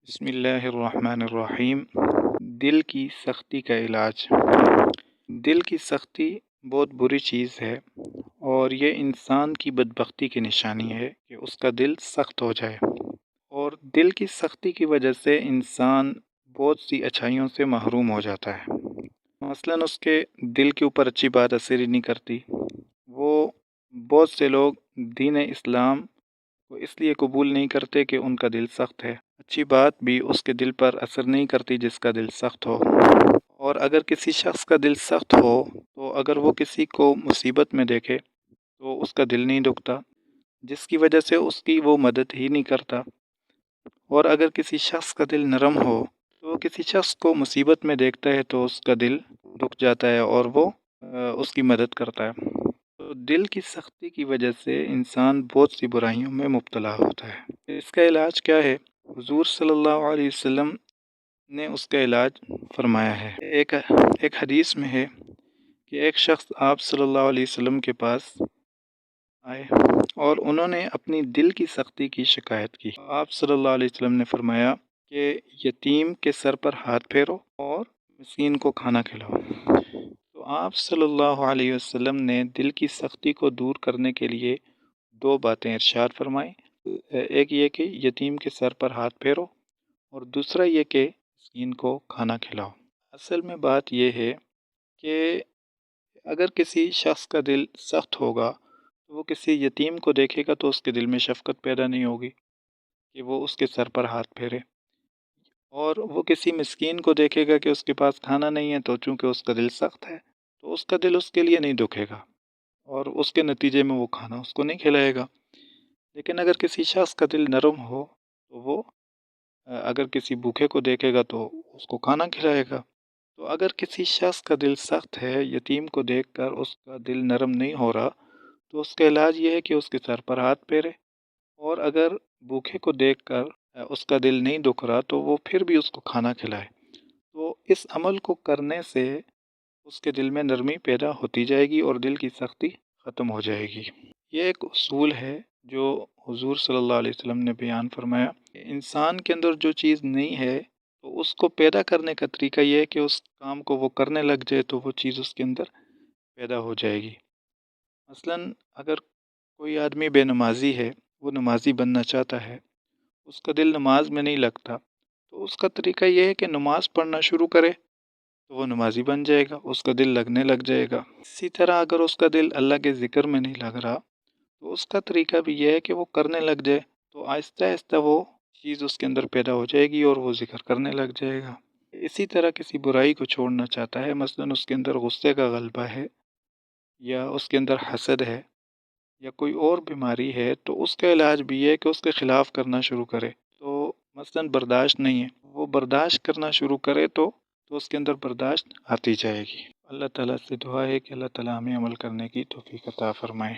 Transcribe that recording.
بسم اللہ الرحمن الرحیم۔ دل کی سختی کا علاج۔ دل کی سختی بہت بری چیز ہے اور یہ انسان کی بدبختی کی نشانی ہے کہ اس کا دل سخت ہو جائے، اور دل کی سختی کی وجہ سے انسان بہت سی اچھائیوں سے محروم ہو جاتا ہے۔ مثلاً اس کے دل کے اوپر اچھی بات اثر ہی نہیں کرتی۔ وہ بہت سے لوگ دین اسلام کو اس لیے قبول نہیں کرتے کہ ان کا دل سخت ہے۔ اچھی بات بھی اس کے دل پر اثر نہیں کرتی جس کا دل سخت ہو، اور اگر کسی شخص کا دل سخت ہو تو اگر وہ کسی کو مصیبت میں دیکھے تو اس کا دل نہیں دکھتا، جس کی وجہ سے اس کی وہ مدد ہی نہیں کرتا۔ اور اگر کسی شخص کا دل نرم ہو تو وہ کسی شخص کو مصیبت میں دیکھتا ہے تو اس کا دل دکھ جاتا ہے اور وہ اس کی مدد کرتا ہے۔ تو دل کی سختی کی وجہ سے انسان بہت سی برائیوں میں مبتلا ہوتا ہے۔ اس کا علاج کیا ہے؟ حضور صلی اللہ علیہ وسلم نے اس کا علاج فرمایا ہے۔ ایک حدیث میں ہے کہ ایک شخص آپ صلی اللہ علیہ وسلم کے پاس آئے اور انہوں نے اپنی دل کی سختی کی شکایت کی۔ آپ صلی اللہ علیہ وسلم نے فرمایا کہ یتیم کے سر پر ہاتھ پھیرو اور مسکین کو کھانا کھلاؤ۔ تو آپ صلی اللہ علیہ وسلم نے دل کی سختی کو دور کرنے کے لیے دو باتیں ارشاد فرمائیں۔ ایک یہ کہ یتیم کے سر پر ہاتھ پھیرو، اور دوسرا یہ کہ مسکین کو کھانا کھلاؤ۔ اصل میں بات یہ ہے کہ اگر کسی شخص کا دل سخت ہوگا تو وہ کسی یتیم کو دیکھے گا تو اس کے دل میں شفقت پیدا نہیں ہوگی کہ وہ اس کے سر پر ہاتھ پھیرے، اور وہ کسی مسکین کو دیکھے گا کہ اس کے پاس کھانا نہیں ہے تو چونکہ اس کا دل سخت ہے تو اس کا دل اس کے لیے نہیں دکھے گا، اور اس کے نتیجے میں وہ کھانا اس کو نہیں کھلائے گا۔ لیکن اگر کسی شخص کا دل نرم ہو تو وہ اگر کسی بھوکے کو دیکھے گا تو اس کو کھانا کھلائے گا۔ تو اگر کسی شخص کا دل سخت ہے، یتیم کو دیکھ کر اس کا دل نرم نہیں ہو رہا، تو اس کا علاج یہ ہے کہ اس کے سر پر ہاتھ پھیرے، اور اگر بھوکے کو دیکھ کر اس کا دل نہیں دکھ رہا تو وہ پھر بھی اس کو کھانا کھلائے۔ تو اس عمل کو کرنے سے اس کے دل میں نرمی پیدا ہوتی جائے گی اور دل کی سختی ختم ہو جائے گی۔ یہ ایک اصول ہے جو حضور صلی اللہ علیہ وسلم نے بیان فرمایا۔ انسان کے اندر جو چیز نہیں ہے تو اس کو پیدا کرنے کا طریقہ یہ ہے کہ اس کام کو وہ کرنے لگ جائے تو وہ چیز اس کے اندر پیدا ہو جائے گی۔ مثلاً اگر کوئی آدمی بے نمازی ہے، وہ نمازی بننا چاہتا ہے، اس کا دل نماز میں نہیں لگتا، تو اس کا طریقہ یہ ہے کہ نماز پڑھنا شروع کرے تو وہ نمازی بن جائے گا، اس کا دل لگنے لگ جائے گا۔ اسی طرح اگر اس کا دل اللہ کے ذکر میں نہیں لگ رہا تو اس کا طریقہ بھی یہ ہے کہ وہ کرنے لگ جائے، تو آہستہ آہستہ وہ چیز اس کے اندر پیدا ہو جائے گی اور وہ ذکر کرنے لگ جائے گا۔ اسی طرح کسی برائی کو چھوڑنا چاہتا ہے، مثلاً اس کے اندر غصے کا غلبہ ہے، یا اس کے اندر حسد ہے، یا کوئی اور بیماری ہے، تو اس کا علاج بھی ہے کہ اس کے خلاف کرنا شروع کرے۔ تو مثلاً برداشت نہیں ہے، وہ برداشت کرنا شروع کرے تو اس کے اندر برداشت آتی جائے گی۔ اللہ تعالیٰ سے دعا ہے کہ اللہ تعالیٰ ہمیں عمل کرنے کی توفیق عطا فرمائے۔